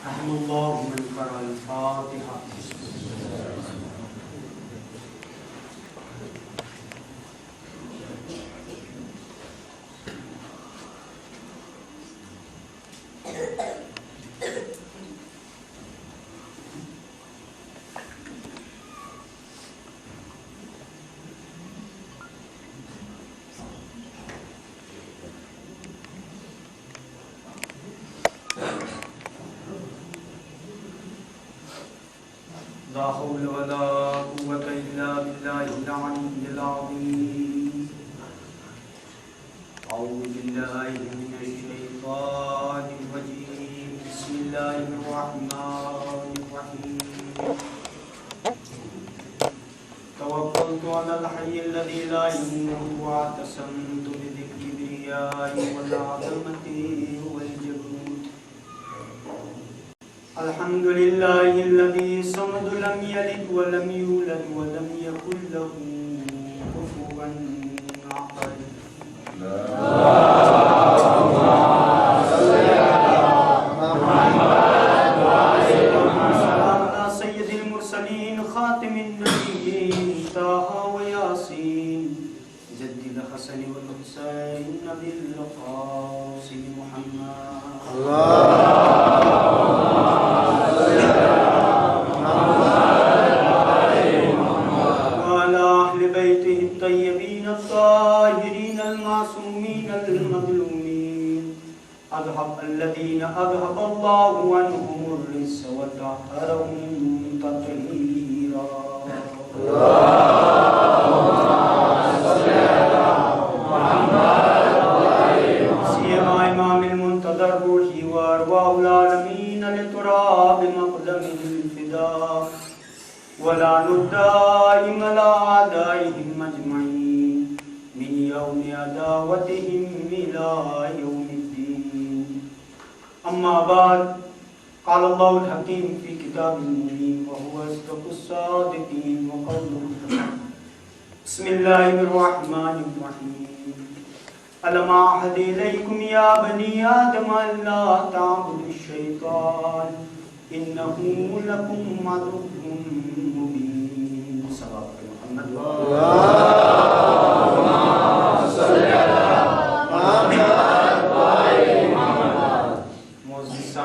रहमल्लाहु मन क़रअल फ़ातिहा। ला हौला वला कुव्वता इल्ला बिल्लाहिल अलिय्यिल अज़ीम। औज़ु बिल्लाहि मिनश शैतानिर रजीम। बिस्मिल्लाहिर रहमानिर रहीम। तवक्कलतु अलल हय्यिल लज़ी ला यमूतु व अतसमतु बिज़िक्रियाहि वल अज़मति वल जबरूत। अल्हम्दुलिल्लाहिल्लज़ी समद लम यलिद व लम यूलद व लम यकुल लहू कुफुवन अहद। अल्लाहुम्मा सल्लि अला मुहम्मद व आलि मुहम्मद अला सय्यिदिल मुरसलीन खातिमिन नबिय्यीन ताहा व यासीन जद्दिल हसन वल हुसैन नबिल क़ासिम मुहम्मद। الذين أذهب الله عنهم الرجس وطهرهم تطهيرا اللهم صل على محمد وآل محمد سيما إمام المنتظر روحي وأرواح العالمين لتراب مقدمه الفداء ولعن الدائم على أعدائهم أجمعين من يوم عداوتهم إلى يوم अम्मा बाद क़ाल अल्लाहुल हकीम फ़ी किताबिल मुबीन व हुवा अस्दक़ुस सादिक़ीन व क़ौलुहुल हक़। बिस्मिल्लाहिर रहमानिर रहीम। अलम अअहद इलैकुम या बनी आदम अल्ला तअबुदुश शैतान इन्नहु लकुम अदुव्वुम मुबीन। सल्लल्लाहु अलैहि मुहम्मद अल्लाहुम्मा सल्लि अला मुहम्मद व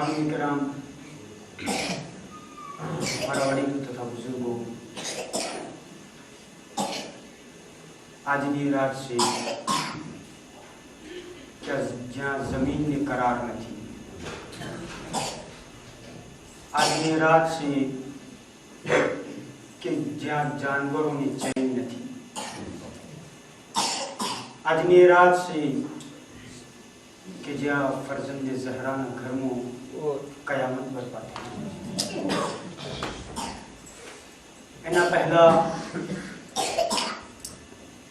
आलि किराम बड़ी तथा बुजुर्गों, आज की रात से जहाँ जमीन ने करार न थी, आज की रात से कि जहाँ जानवरों ने चैन न थी, आज की रात से कि जहाँ फर्जंद ज़हरा न घर में कयामत बर्पा थी। एना पहला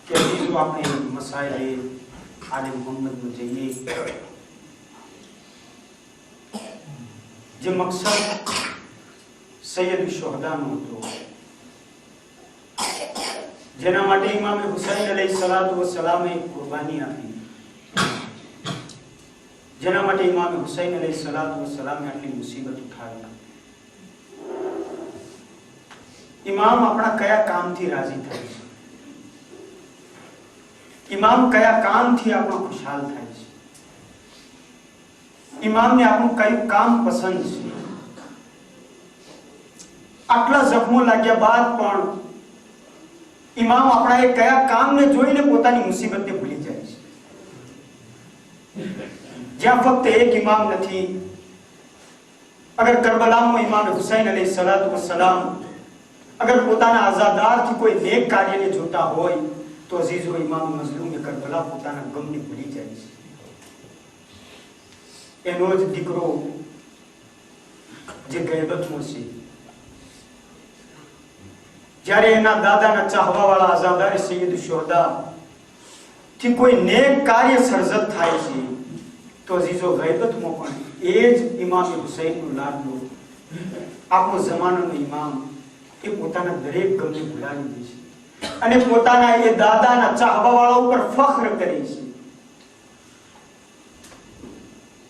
कि जो आपने मसाइल आले मोहम्मद में जाइए जो मकसद सैयद शुहदा में तो जेना माटे इमाम हुसैन अलैहिस्सलातु वस्सलाम एक कुर्बानी आपी, जेना माटे इमाम हुसैन अलैहिस्सलातु वस्सलाम ने आटली मुसीबत उठावी। इमाम अपना कया काम थी राजी थाय छे, इमाम कया काम थी अपना खुशहाल थाय छे, इमाम ने आपनु कયું काम पसंद छे। आटला जख्मो लाग्या बाद पण इमाम अपना ए कया काम ने जोईने पोतानी मुसीबत ने भूली जाय छे। જ્યાં ફક્ત એક ઇમામ નથી, અગર કરબલામાં ઇમામ હુસૈન અલૈહિસ્સલાતુ વસ્સલામ અગર પોતાના આઝાદારથી કોઈ નેક કાર્યને જોતા હોય તો અઝીઝો ઇમામ મઝલૂમ કરબલા પોતાના ગમને ભૂલી જાય છે। એનો જ દીકરો જે ગૈબતમાં છે, જ્યારે એના દાદાના ચાહવાવાળા આઝાદાર સૈયદ શુહદા થી કોઈ નેક કાર્ય સર્જત થાય છે तो अजीजो गैबत में पण एज इमाम हुसैन नु लाडलो आपनो जमानानो इमाम ए पोताना दरेक गમને ભૂલાવી દે છે અને પોતાના એ દાદાના ચાહવાવાળા ઉપર ફખ્ર કરે છે।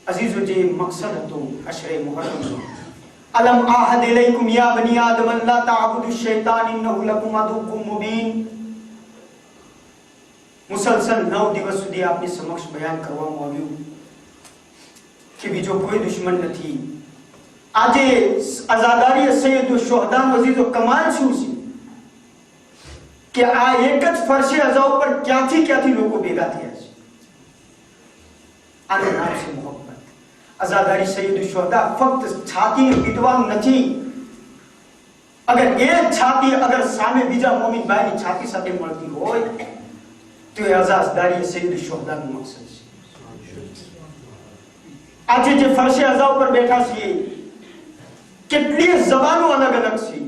अजीजो जे मकसद હતો અશરે મુહર્રમ अलम आहद इलैकुम या बनी आदम अल्ला ताबुदु शैतान इन्नहु लकुम अदुव्वुम मुबीन। मुसलसल 9 દિવસ સુધી આપની સમક્ષ બયાન કરવામાં આવ્યું કે બીજો કોઈ દુશ્મન નથી। આજે આઝાદારી સૈયદુ શુહદાનો અઝીઝો કમાલ શું છે કે આ એક જ ફરશે અઝા ઉપર ક્યાંથી લોકો ભેગા થયા છે। આનું નામ છે મોહબ્બત। आजादारी सैयद शुहदा फक्त छाती ने पीटવાનું નથી। अगर एक छाती अगर सामे बीजा मोमिन भाई ની छाती સાથે મળતી હોય તો એ आजादारी सैयद शुहदा નો મકસદ છે। આજે જે ફરશે અઝા ઉપર બેઠા છીએ કેટલી જબાનો અલગ અલગ છે,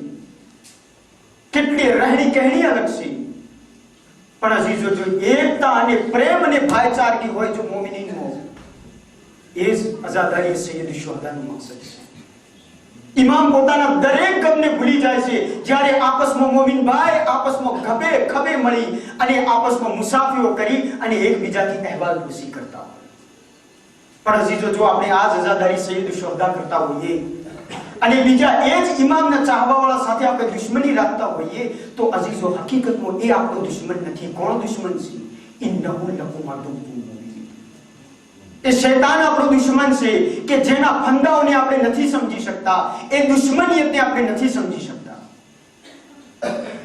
કેટલી રહેણી કહેણી અલગ છે, પણ અઝીઝો જો એકતા અને પ્રેમ અને ભાઈચારગી હોય જો મોમિનીનો એ આઝાદારી સૈયદ શુહદાનો મકસદ છે। ઇમામ પોતાના દરેક ગમને ભૂલી જાય છે જ્યારે આપસમાં મોમિન ભાઈ આપસમાં ખભે મળી અને આપસમાં મુસાફરીઓ કરી અને એકબીજાથી અહેવાલ પૂછી કરતા હોય। પણ અઝીઝો જો આપણે આ આઝાદારી સૈયદ શુહદા કરતા હોઈએ અને બીજા એ જ ઇમામના ચાહવાવાળા સાથે આપણે દુશ્મની રાખતા હોઈએ તો અઝીઝો હકીકતમાં એ આપણો દુશ્મન નથી। કોણ દુશ્મન છે? ઇન્નહુ લકુમ અદુવ્વુમ મુબીન। એ શૈતાન આપણો દુશ્મન છે કે જેના ફંદાઓને આપણે નથી સમજી શકતા, એ દુશ્મનીયતને આપણે નથી સમજી શકતા।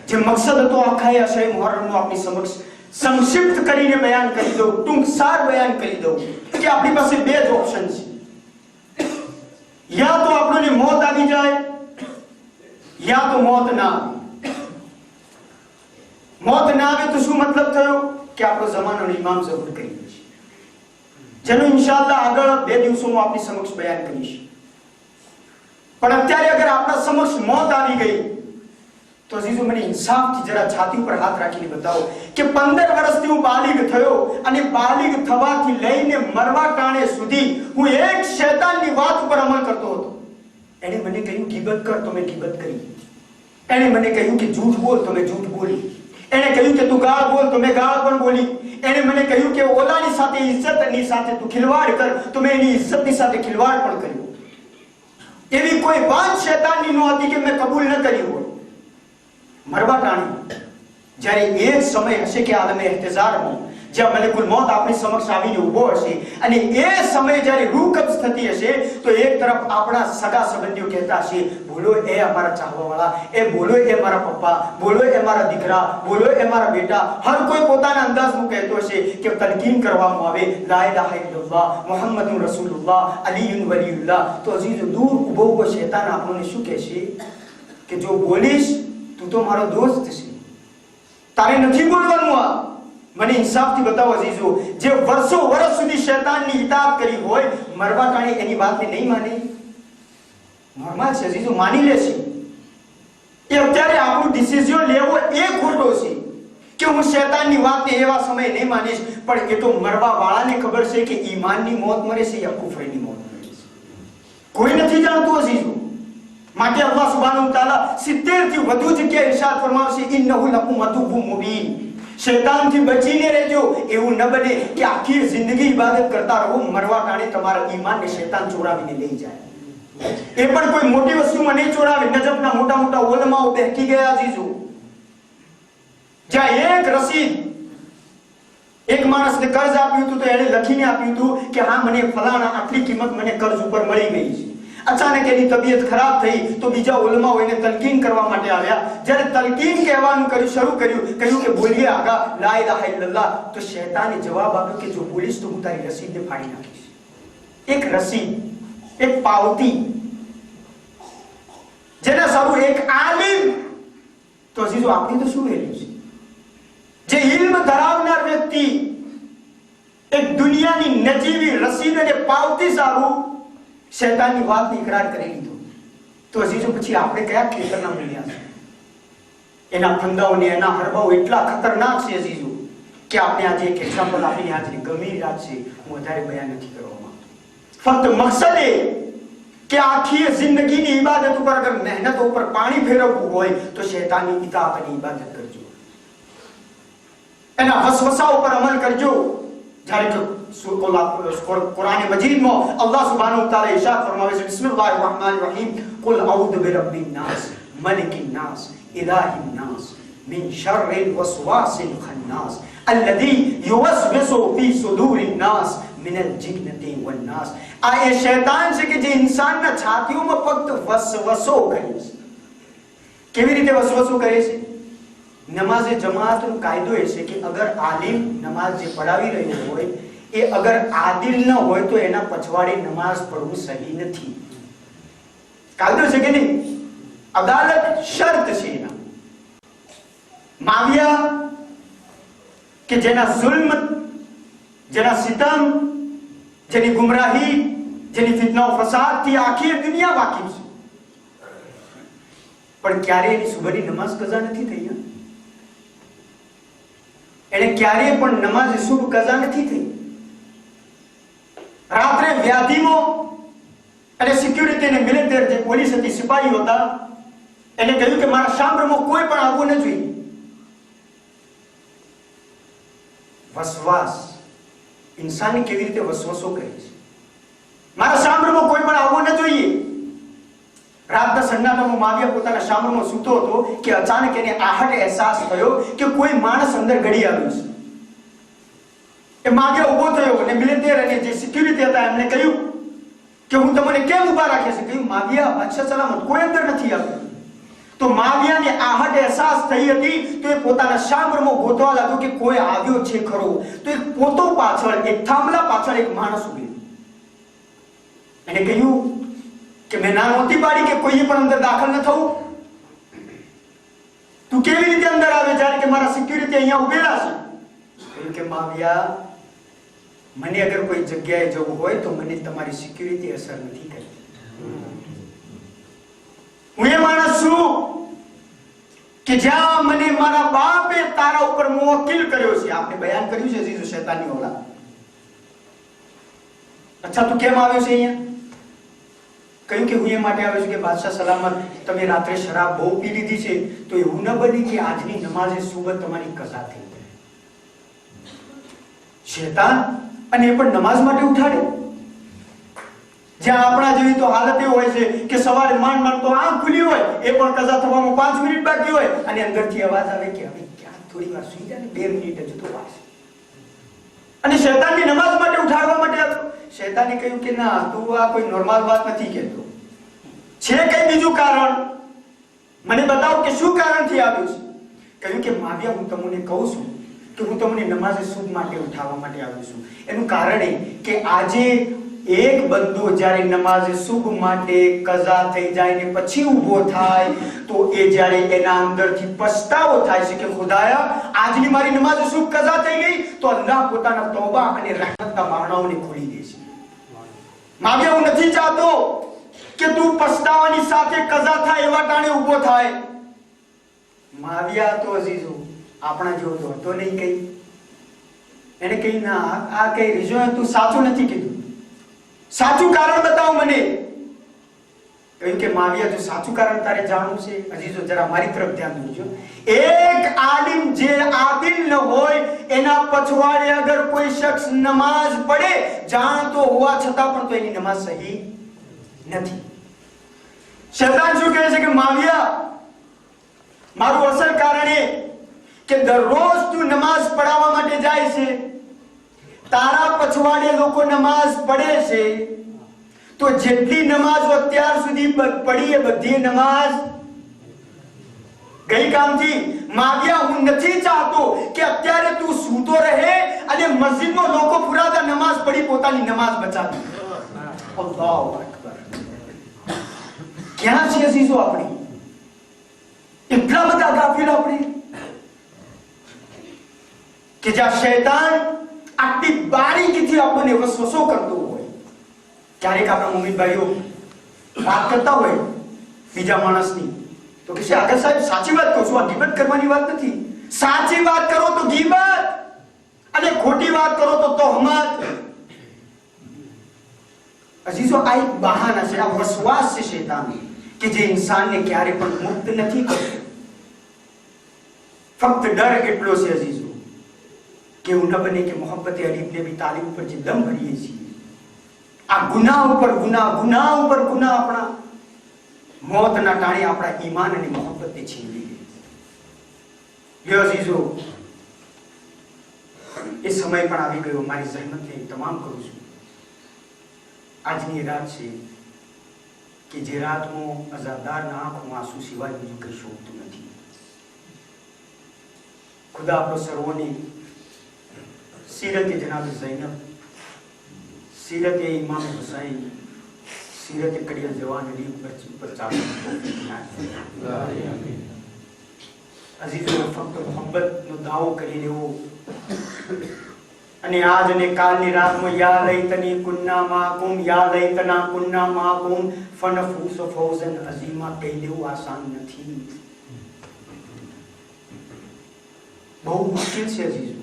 જે મકસદ હતો આખા અશરે મુહર્રમનો આપની સમક્ષ સંક્ષિપ્ત કરીને બયાન કરી દઉં, ટૂંકસાર બયાન કરી દઉં કે આપણી પાસે બે જ ઓપ્શન છે। या तो આપણને મોત આવી જાય या तो મોત ના આવે। મોત ના આવે તો શું મતલબ થયો કે આપણો જમાનાનો ઇમામ ઝહુર કરી દેશે, જેનું ઇન્શાઅલ્લાહ આગળ 2 દિવસોમાં આપની સમક્ષ બયાન કરીશ। પણ અત્યારે અગર આપણા સમક્ષ મોત આવી ગઈ તો અઝીઝો મને ઇન્સાફથી જરા છાતી ઉપર હાથ રાખીને બતાવો કે 15 વર્ષથી હું બાલિગ થયો અને બાલિગ થવાથી લઈને મરવા ટાણે સુધી હું એક શૈતાનની વાત ઉપર અમલ કરતો હતો। એણે મને કહ્યું ગીબત કર તો મેં ગીબત કરી, એણે મને કહ્યું કે જૂઠ બોલ તો મેં જૂઠ બોલી, એણે કહ્યું કે તું ગાળ બોલ તો મેં ગાળ પણ બોલી, એણે મને કહ્યું કે ઓલાની સાથે ઇજ્જતની સાથે તું ખિલવાડ કર તો મેં એની ઇજ્જતની સાથે ખિલવાડ પણ કર્યો। એવી કોઈ વાત શૈતાનની ન હતી કે મેં કબૂલ ન કરી હોય। મરવા ટાણી જ્યારે એક સમય હશે કે આલમે ઇહ્તિઝારમાં જ્યાં મલકુલ મૌત આપણી સમક્ષ આવીને ઊભો હશે અને એ સમય જ્યારે રૂહ કબ્ઝ થતી હશે તો એક તરફ આપણા સગા સંબંધીઓ કહેતા હશે બોલો એ અમારા ચાહવાવાળા, એ બોલો એ મારા પપ્પા, બોલો એ મારા દીકરા, બોલો એ મારા બેટા। હર કોઈ પોતાના અંદાજમાં કહેતો હશે કે તલકીન કરવામાં આવે લા ઇલાહા ઇલ્લલ્લાહ મુહમ્મદુર રસૂલુલ્લાહ અલીયુન વલીયુલ્લાહ। તો અઝીઝો દૂર ઊભો શૈતાન આપણને શું કહેશે કે જો બોલીશ તું તો મારો દોસ્ત છે, તારે નથી બોલવાનું। આ મને ઇન્સાફથી બતાવો અઝીઝો, જે વર્ષો વર્ષ સુધી શૈતાનની ઇતાઅત કરી હોય મરવા ટાણે એની વાતને નહીં માને, નોર્મલ છે અઝીઝો, માની લેશે। એ અત્યારે આપણું ડિસિઝન લેવો એ ખોટો છે કે હું શૈતાનની વાતને એવા સમયે નહીં માનીશ, પણ એ તો મરવા વાળાને ખબર છે કે ઈમાનની મોત મરે છે યા કુફરની મોત મરે છે, કોઈ નથી જાણતું અઝીઝો। માટે અલ્લાહ સુબ્હાનહુ તઆલા 70 થી વધુ જગ્યાએ ઇરશાદ ફરમાવશે ઇન્નહુ લકુમ અદુવ્વુમ મુબીન। શૈતાનથી બચીને રહેજો। એવું ન બને કે આખી જિંદગી ઇબાદત કરતા રહો, મરવા ટાણે તમારા ઈમાનને શૈતાન ચોરાવીને લઈ જાય। એ પણ કોઈ મોટી વસ્તુમાં નહીં ચોરાવે। નજફના મોટા મોટા ઉલમાઓ બેઠી ગયા અઝીઝો, જ્યાં એક રસીદ એક માણસને કર્જ આપ્યું હતું તો એણે લખીને આપ્યું હતું કે હા મને ફલાણા આટલી કિંમત મને કર્જ ઉપર મળી ગઈ છે। અચાનક એની તબિયત ખરાબ થઈ તો બીજા ઉલમાઓ એને તલકીન કરવા માટે આવ્યા। જ્યારે તલકીન કહેવાનું શરૂ કર્યું, કહ્યું કે બોલીએ આગા લા ઇલાહા ઇલ્લલ્લાહ, તો શૈતાને જવાબ આપ્યો કે જો બોલીશ તો હું તારી રસીદને ફાડી નાખીશ। એક રસીદ, એક પાવતી, જેના સારું એક આલિમ, તો અઝીઝો આપણી તો શું વેલ્યુ છે? જે ઇલ્મ ધરાવનાર વ્યક્તિ એક દુનિયાની નજીવી રસીદ અને પાવતી સારું શૈતાનની વાતને ઇકરાર કરી લીધો તો અઝીઝો પછી આપણે કયા ખેતરના મળ્યા છે? એના ફંદાઓને એના હરબાઓ એટલા ખતરનાક છે અઝીઝો કે આપણે આજે એક એક્ઝામ્પલ આપીને હાજરી ગમી રાત છે, હું વધારે બયાન નથી કરવા માંગતો। ફક્ત મકસદ એ કે આખી જિંદગીની ઇબાદત ઉપર અગર મહેનત ઉપર પાણી ફેરવવું હોય તો શૈતાનની ઇતાઅત અને ઇબાદત કરજો, એના વસવસા ઉપર અમલ કરજો। જ્યારે કુરાન મજીદ માં અલ્લાહ સુબ્હાનહુ વ તઆલા ઇરશાદ ફરમાવે છે બિસ્મિલ્લાહિર રહમાનિર રહીમ કુલ અઉદુ બિરબ્બિન નાસ મલિકિન નાસ ઇલાહિન નાસ મિન શર્રિલ વસવાસિલ ખન્નાસ الذي يوسوس في صدور الناس من الجنة والناس. આ એ શૈતાન છે કે જે ઇન્સાનના છાતીઓમાં ફક્ત વસવસો કરે છે. કેવી રીતે વસવસો કરે છે? નમાઝે જમાતનો કાયદો એ છે કે અગર આલિમ નમાઝ જે પઢાવી રહ્યો હોય એ અગર આદિલ ન હોય તો એના પછવાડે નમાઝ પઢવું સહી નથી. કાયદો છે કે નહીં? અદાલત શરત છે એના. માવિયા કે જેના જુલ્મ, જેના સિતમ, જેની ગુમરાહી, જેની ફિતના ફસાદ થી આખી દુનિયા વાકિફ છે, પણ ક્યારે એની સુબહની નમાઝ કઝા નથી થઈ. એને ક્યારે પણ નમાઝ સુબહ કઝા નથી થઈ. રાત્રે વ્યાધિમાં અને સિક્યુરિટી ને મિલિટરી જે પોલીસ હતી, સિપાહી હતા, એને કહ્યું કે મારા શામરમાં કોઈ પણ આવવું ન જોઈએ. વસવાસ, ઇન્સાન કેવી રીતે વસવસો કરે છે? મારા શામરમાં કોઈ પણ આવવું ન જોઈએ. રાતના સન્નાટામાં માવિયા પોતાના શામરમાં સૂતો હતો કે અચાનક એને આહટ અહેસાસ થયો કે કોઈ માણસ અંદર ગળી આવ્યો છે. એ માવિયા ઊભો થયો અને મિલિટરી અને જે સિક્યુરિટી હતા એમને કહ્યું કે હું તમને કેમ ઊભા રાખ્યા છે? કહ્યું માવિયા બાદશાહ સલામત, કોઈ અંદર નથી આવ્યું. તો માવિયાને આહટ અહેસાસ થઈ હતી તો એ પોતાના શામરમાં ગોતવા લાગ્યો કે કોઈ આવ્યો છે ખરો. તો એક પોતો પાછળ, એક થાંભલા પાછળ એક માણસ ઉભો. એને કહ્યું કે મેં ના નહોતી પાડી કે કોઈએ પણ અંદર દાખલ ન થવું. તું કેવી રીતે અંદર આવે જ્યારે કે મારા સિક્યુરિટી અહીંયા ઉભેલા છે? કહ્યું કે માવિયા, મને અગર કોઈ જગ્યાએ જવું હોય તો મને તમારી સિક્યુરિટી અસર નથી કરતી. હું એ માણસ છું કે જ્યાં મને મારા બાપે તારા ઉપર મુવક્કિલ કર્યો છે. આપણે બયાન કર્યું છે અઝીઝો શૈતાનની ઓલાદ. અચ્છા, તું કેમ આવ્યો છે અહીંયા? કહ્યું કે હું એ માટે આવ્યો છું કે બાદશાહ સલામત, તમે રાત્રે શરાબ બહુ પી લીધી છે તો એવું ન બની કે આજની નમાઝે સુબહ તમારી કઝા થઈ જાય. શૈતાન, અને એ પણ નમાઝ માટે ઉઠાડે. જ્યાં આપણા જેવી તો હાલત એ હોય છે કે સવારે માંડ તો આંખ ખુલી હોય, એ પણ કઝા થવામાં 5 મિનિટ બાકી હોય અને અંદરથી અવાજ આવે કે હવે ક્યાં થોડી વાર સુઈ જાય ને, 2 મિનિટ જ તો વાર છે. અને શૈતાનની નમાઝ માટે ઉઠાડવા માટે આવ્યો. શૈતાને કહ્યું કે ના, તું આ કોઈ નોર્મલ વાત નથી કહેતો. છે કઈ બીજું કારણ? મને બતાવો કે શું કારણથી આવ્યું છે. કહ્યું કે માવિયા, હું તમને કહું છું કે હું તમને નમાઝે સુબહ માટે ઉઠાવવા માટે આવ્યો છું. એનું કારણ એ કે આજે એક બંદો જ્યારે નમાઝે સુબહ માટે કઝા થઈ જાય ને પછી ઊભો થાય તો એ જ્યારે એના અંદરથી પસ્તાવો થાય છે કે ખુદાયા, આજની મારી નમાઝે સુબહ કઝા થઈ ગઈ, તો અલ્લાહ પોતાના તૌબા અને રહેમતના બારણાઓને ખોલી દે છે. માવ્યા, હું નથી ચાહતો કે તું પસ્તાવાની સાથે કઝા થાય એવા ટાણે ઊભો થાય. માવ્યા તો અઝીઝો આપણા જેવો તો હતો નહીં કઈ. એને કહી ના, આ કઈ રીઝન તું સાચું નથી કીધું, સાચું કારણ બતાવો મને. કહ્યું કે માવિયા, તું સાચું કારણ તારે જાણવું છે? અઝીઝો જરા મારી તરફ ધ્યાન દેજો. એક આલિમ જે આદિલ ન હોય એના પછવાડે અગર કોઈ શખ્સ નમાઝ પઢે જાણતો હોવા છતાં પણ તો એની નમાઝ સહી નથી. શૈતાન શું કહે છે કે માવિયા, મારું અસલ કારણ એ કે દરરોજ તું નમાઝ પઢાવવા માટે જાય છે, તારા પછવાડે લોકો નમાઝ પડે છે, તો જેટલી નમાઝો અત્યાર સુધી પડી એ બધી નમાઝ ગઈ કામથી. માવ્યા, હું નથી ચાહતો કે અત્યારે તું સૂતો રહે અને મસ્જિદમાં લોકો પુરાતા નમાઝ પડી પોતાની નમાઝ બચાવે. અલ્લાહુ અકબર. ક્યાં છે અઝીઝો આપણે? એટલા બધા ગાફિલ આપણે કે જ્યાં શૈતાન આટલી બારીકીથી આપણને વસવસો કરતો હોય. ક્યારેક આપણા મુમીન ભાઈઓ વાત કરતા હોય બીજા માણસની તો કે આગળ સાહેબ સાચી વાત કહું છું, આ ગીબત કરવાની વાત નથી. સાચી વાત કરો તો ગીબત અને ખોટી વાત કરો તો તોહમત. અઝીઝો, આ એક બહાના છે, આ વસવાસ છે શૈતાન કે જે ઇન્સાનને ક્યારે પણ મુક્ત નથી કરતો. ફક્ત ડર એટલો છે અઝીઝો કે એવું ન બને કે મોહબ્બતે અલીફ નબી તાલીમ પર જે દમ ભરીએ છીએ, આ ગુનાહ ઉપર ગુનાહ, ગુનાહ ઉપર ગુનાહ આપણા મોતના ટાણે આપણા ઈમાન અને મોહબ્બતને છીનવી લે. યો અઝીઝો, એ સમય પણ આવી ગયો. મારી જહેમતને તમામ કરું છું. આજની રાત છે કે જે રાતમાં અઝાદારના આંખમાં આંસુ સિવાય બીજું કંઈ શોભતું નથી. ખુદા આપણો સર્વોની सीरत जनाब ज़ैनब, सीरत इमाम हुसैन, सीरत कड़िया जवान अली पर अजीज़ो, फक्त मोहब्बतનો દાવો કરી લેવો અને આજ અને કાલની રાતમાં યા લૈતની કુન્ના માકુમ, યા લૈતના કુન્ના માકુમ ફનફૂસ ફૌઝન અઝીમા કહી દેવું આસાન નથી. બહુ મુશ્કેલ છે અજીઝો.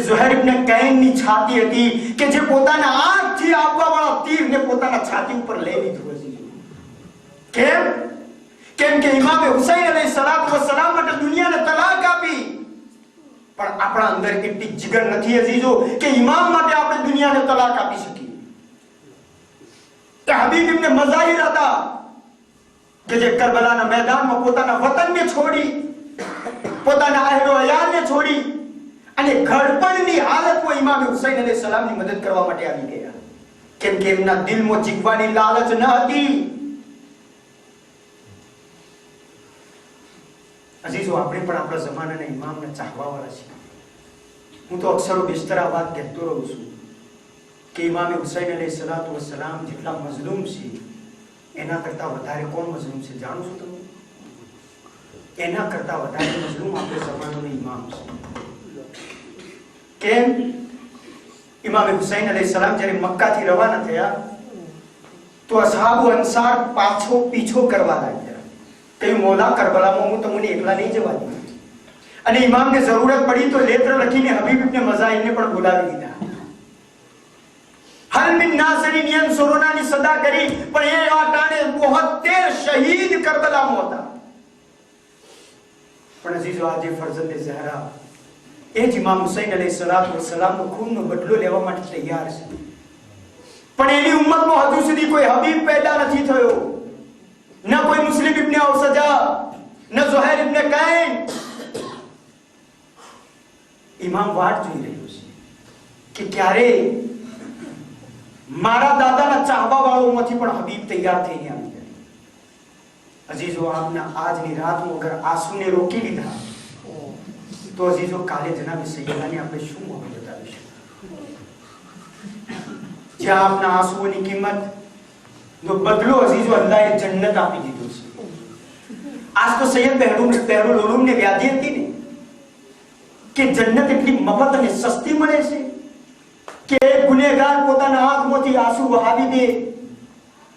ઝુહૈર ઇબ્ન કૈન ની છાતી હતી કે જે પોતાના આંખથી આવવા વાળા તીરને પોતાના છાતી ઉપર લઈ લીધું હતી. કેમ? કેમ કે ઇમામ હુસૈન અલૈહિસ્સલાતુ વસ્સલામ માટે દુનિયાને તલાક આપી. પણ આપણા અંદર એટલી જીગર નથી અજીઝો કે ઇમામ માટે આપણે દુનિયાને તલાક આપી શકીએ. તે હબીબ ઇબ્ન મઝાહિર હતા કે જે કરબલાના મેદાનમાં પોતાના વતનને છોડી, પોતાના અહેલો અયાલને છોડી અને ઘડપણની હાલતમાં ઇમામ હુસૈન અલૈહિસ્સલામની મદદ કરવા માટે આવી ગયા. કેમ કે એમના દિલમાં જીવવાની લાલચ ન હતી. અજીઝો, આપણે પણ આપણા જમાનાના ઇમામને ચાહવા વાળા છીએ. હું તો અક્ષરો બેસ્તરા વાત કહેતો રહું છું કે ઇમામ હુસૈન અલૈહિસ્સલાતુ વસ્સલામ જેટલા મઝલૂમ છે એના કરતા વધારે કોણ મઝલૂમ છે જાણો છો તમે? એના કરતા વધારે મઝલૂમ આપણે જમાનાનો ઇમામ છે. કેમ? ઇમામ હુસૈન અલૈહિસ્સલામ જ્યારે મક્કાથી રવાના થયા તો અસહાબુ અંસાર પીછો કરવા લાગ્યા. કહ્યું, મોલા, કરબલામાં હું તમને એકલા નહીં જવા દઉં. અને ઇમામને જરૂરત પડી તો લેત્ર લખીને હબીબ ઇબ્ન મઝાહિરને પણ બોલાવી દીધા. હલ મિન નાસરીન યન્સુરુનાની સદા કરી, પણ એ આટાણે 72 શહીદ કરબલામાં હતા. પણ અઝીઝો, આજે ફરઝંદે ઝહરા એ જ ઇમામ હુસૈન અલૈહિસ્સલાતુ વસ્સલામનો ખૂનનો બદલો લેવા માટે તૈયાર છે. પણ એની ઉમ્મતમાં હજુ સુધી કોઈ હબીબ પેદા નથી થયો. ન કોઈ મુસ્લિમ ઇબ્ન ઔસજા, ન ઝુહૈર ઇબ્ન કૈન. ઇમામ વાટ જોઈ રહ્યો છે કે ક્યારે મારા દાદાના ચાહવા વાળોમાંથી પણ હબીબ તૈયાર થઈને આવી જાય. અજીઝો, આપના આજની રાતમાં અગર આંસુને રોકી લીધા તો અજીઝો, કાલે જનાબે સૈયદાની આપણે શું મોહબ્બત બતાવીશું? જ્યાં આપના આંસુઓની કિંમત નો બદલો અજીઝો અલ્લાહે જન્નત આપી દીધો છે. આજ તો સૈયદ બહેરુલ ઉલૂમને વ્યાધિ હતી ને કે જન્નત એટલી મફત અને સસ્તી મળે છે કે ગુનેગાર પોતાના આંખમાંથી આંસુ વહાવી દે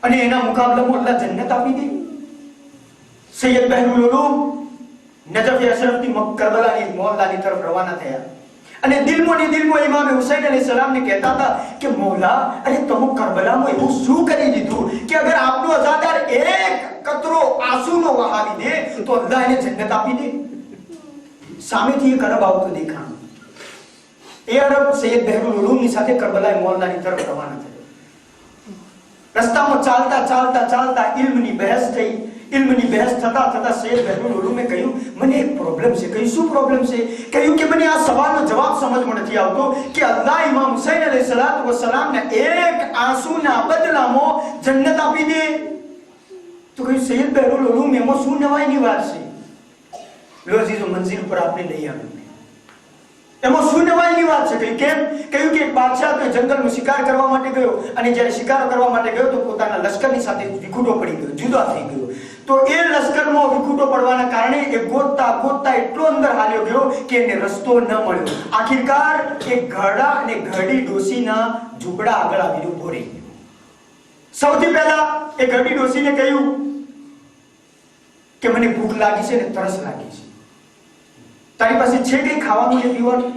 અને એના મુકાબલામાં અલ્લાહ જન્નત આપી દે. સૈયદ બહેરુલ ઉલૂમ નજફ અશરફથી કરબલાની મોહલ્લાની તરફ રવાના થયા અને દિલમાં ઇમામ હુસૈન અલૈહિસ્સલામને કહેતા હતા કે મૌલા, અરે તમે કરબલામાં એવું શું કરી દીધું કે અગર આપનો અઝાદાર એક કતરો આંસુનો વહાવી દે તો અલ્લાહ એને જન્નત આપી દે. સામેથી એક અરબ આવતો દેખાણો. એ અરબ સૈયદ બહેરુલ ઉલૂમની સાથે કરબલા મોહલ્લાની તરફ રવાના થયો. રસ્તામાં ચાલતા ઇલ્મની બહેસ થઈ. ઇલ્મની બહેસ થતા સૈયદ બહેરુલ ઉલૂમે કહ્યું, મને એક પ્રોબ્લેમ છે. કહ્યું, શું પ્રોબ્લેમ છે? કહ્યું કે મને આ સવાલનો જવાબ સમજમાં નથી આવતો કે અલ્લાહ ઇમામ હુસૈન અલૈહિસ્સલાતુ વસ્સલામને એક આંસુના બદલામાં જન્નત આપી દે. તો કહ્યું, સૈયદ બહેરુલ ઉલૂમ, એમાં શું નવાઈની વાત છે? લો અજીઝો, મંઝિલ પર આપણે લઈ આવ્યું. એમાં શું નવાઈની વાત છે? કેમ? કહ્યું કે એક બાદશાહ તો જંગલમાં શિકાર કરવા માટે ગયો અને જ્યારે શિકાર કરવા માટે ગયો તો પોતાના લશ્કરની સાથે વિખૂટો પડી ગયો, જુદા થઈ ગયો. તો એ લશ્કરમાં વિખૂટો પડવાના કારણે એ ગોતતા એટલો અંદર હાલ્યો ગયો કે એને રસ્તો ન મળ્યો. આખિરકાર એક ઘરડા અને ઘરડી ડોશીના ઝૂંપડા આગળ આવીને ઉભો રહી ગયો. સૌથી પહેલા એ ઘરડી ડોશીને કહ્યું કે મને ભૂખ લાગી છે અને તરસ લાગી છે, તારી પાસે છે કઈ ખાવાનું કે પીવાનું?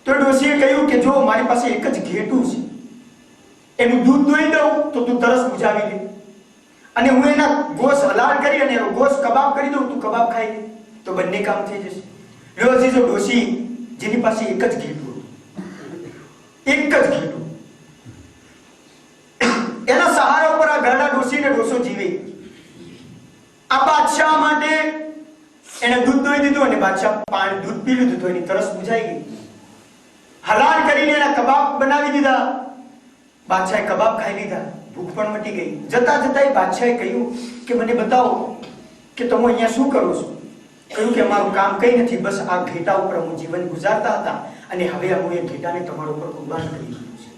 તો ડોશીએ કહ્યું કે જો મારી પાસે એક જ ઘેટું છે, એનું દૂધ દોઈ દઉં તો તું તરસ બુજાવી લે, અને હું એના ગોશ હલાલ કરી અને એનો ગોશ કબાબ કરી દઉં, તું કબાબ ખાઈ લે, તો બંને કામ થઈ જશે. લો અજીઝો, ડોશી જેની પાસે એક જ ઘેટું હતું, એક જ ઘેટું. એના સહારા ઉપર આ ઘરડા ડોસીને ડોસો જીવે. આ બાદશાહ માટે એને દૂધ દોઈ દીધું અને બાદશાહ પાણી દૂધ પી લીધું તો એની તરસ બુજાઈ ગઈ. હલાલ કરીને એના કબાબ બનાવી દીધા. બાદશાહે કબાબ ખાઈ લીધા, ભૂખ પણ મટી ગઈ. જતા જતા એ બાદશાહે કહ્યું કે મને બતાવો કે તમે અહીંયા શું કરો છો. કહ્યું કે અમારું કામ કઈ નથી, બસ આ ઘેટા ઉપર હું જીવન ગુજારતા હતા અને હવે હું એ ઘેટાને તમારા ઉપર કુરબાન કરી દીધું છે.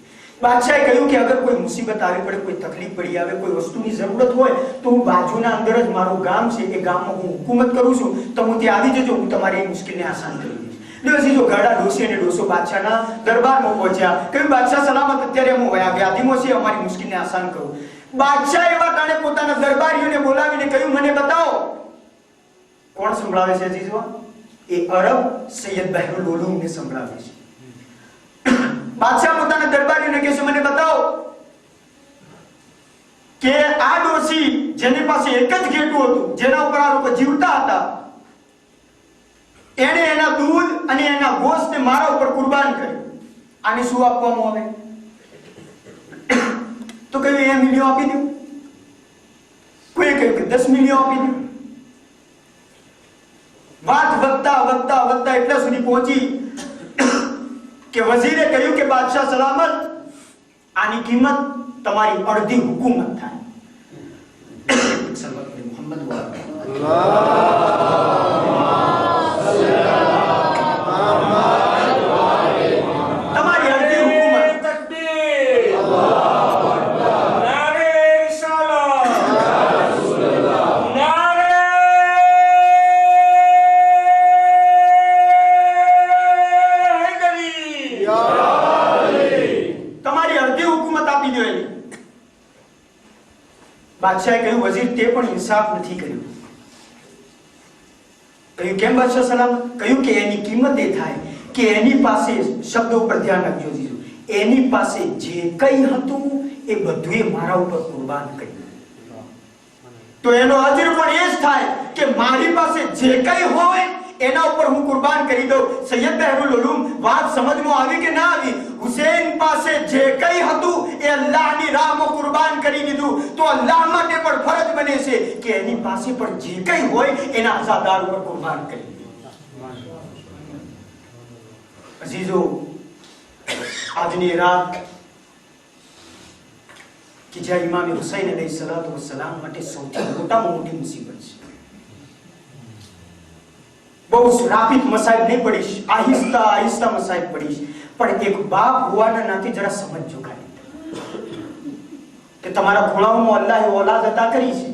બાદશાહે કહ્યું કે અગર કોઈ મુસીબત આવી પડે, કોઈ તકલીફ પડી આવે, કોઈ વસ્તુની જરૂરત હોય તો હું બાજુના અંદર જ મારું ગામ છે, એ ગામમાં હું હુકુમત કરું છું, તો હું ત્યાં આવી જજો, હું તમારી મુશ્કેલને આસાન કરી દઈશ. જો ઘરડા ડોસી અને ડોસો બાદશાહના દરબારમાં પહોંચ્યા. કહ્યું બાદશાહ સલામત, અત્યારે હું વ્યાધિમાં છે, અમારી મુશ્કેલને આસાન કરો. બાદશાહ એવા ટાણે પોતાના દરબારીઓને બોલાવીને કહ્યું મને બતાવો. કોણ સંભળાવે છે અજીઝો? એ અરબ સૈયદ બહેરુલ ઉલૂમને સંભળાવે છે. બાદશાહ પોતાના દરબારીઓને કહે છે મને બતાવો કે આ ડોસી જેની પાસે એક જ ઘેટું હતું, જેના ઉપર આ લોકો જીવતા હતા, એને એના દૂધ અને એના ગોશતને મારા ઉપર કુરબાન કર્યું, આને શું આપવામાં આવે? તો કહ્યું 1 મિલિયન આપી દઉં. કોઈ કહ્યું કે 10 મિલિયન આપી દઉં. વાત વધતા વધતા વધતા એટલા સુધી પહોંચી કે વઝીરે કહ્યું કે બાદશાહ સલામત, આની કિંમત તમારી અડધી હુકુમત થાય. મોહમ્મદ તમારી અડધી હુકુમત. બાદશાહે કહ્યું વઝીર તે પણ ઇન્સાફ નથી કર્યું. કહ્યું કેમ બાદશાહ સલામત? કહ્યું કે એની કિંમત એ થાય કે એની પાસે, શબ્દો ઉપર ધ્યાન રાખજો જીજો, એની પાસે જે કંઈ હતું એ બધું એ મારા ઉપર કુરબાન કર્યું. તો એનો અજર પણ એ જ થાય કે મારી પાસે જે કંઈ હોય એના ઉપર હું કુરબાન કરી દઉં. સૈયદ બહેરુલ ઉલૂમ, વાત સમજમાં આવી કે ના આવી? હુસૈન પાસે જે કંઈ હતું એ અલ્લાહની રાહમાં કુરબાન કરી દીધું, તો અલ્લાહ માટે પણ ફરજ બને છે કે એની પાસે પણ જે કંઈ હોય એના આઝાદાર ઉપર કુરબાન કરી દે. અઝીઝો, આજની રાત કે જ્યાં ઇમામ હુસૈન અલૈહિસ્સલાતુ વસ્સલામ માટે સૌથી મોટામાં મોટી મુસીબત છે. બહુ રાપિત મસાઈબ નહીં પડીશ, આહિસ્તા આહિસ્તા મસાઈબ પડીશ, પણ એક બાપ હોવાના નાતે જરા સમજજો ખાલી કે તમારા ખોળામાં અલ્લાહે ઓલાદ અતા કરી છે.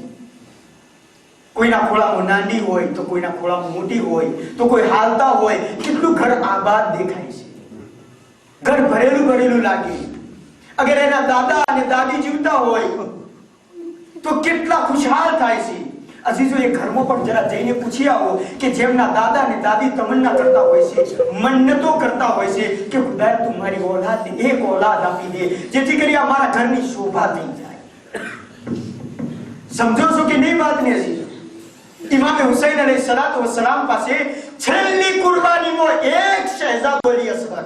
કોઈના ખોળામાં નાની હોય તો કોઈના ખોળામાં મોટી હોય તો કોઈ હાલતા હોય. કેટલું ઘર આબાદ દેખાય છે, ઘર ભરેલું ભરેલું લાગે. અગર એના દાદા અને દાદી જીવતા હોય તો કેટલા ખુશહાલ થાય છે. અજીઝો, એ ઘરમાં પણ જરા જઈને પૂછી આવો કે જેમના દાદા અને દાદી તમન્ના કરતા હોય છે, મન્નતો કરતા હોય છે કે ખુદા તું મારી ઓલાદને એક ઓલાદ આપી દે જેથી કરી અમારા ઘરની શોભા થઈ જાય. સમજો છો કે નહીં વાતને? અજીઝો, ઇમામ હુસૈન અલૈહિસ્સલાતુ વસ્સલામ પાસે છેલ્લી કુરબાનીમાં એક શહેઝાદો અલી અસગર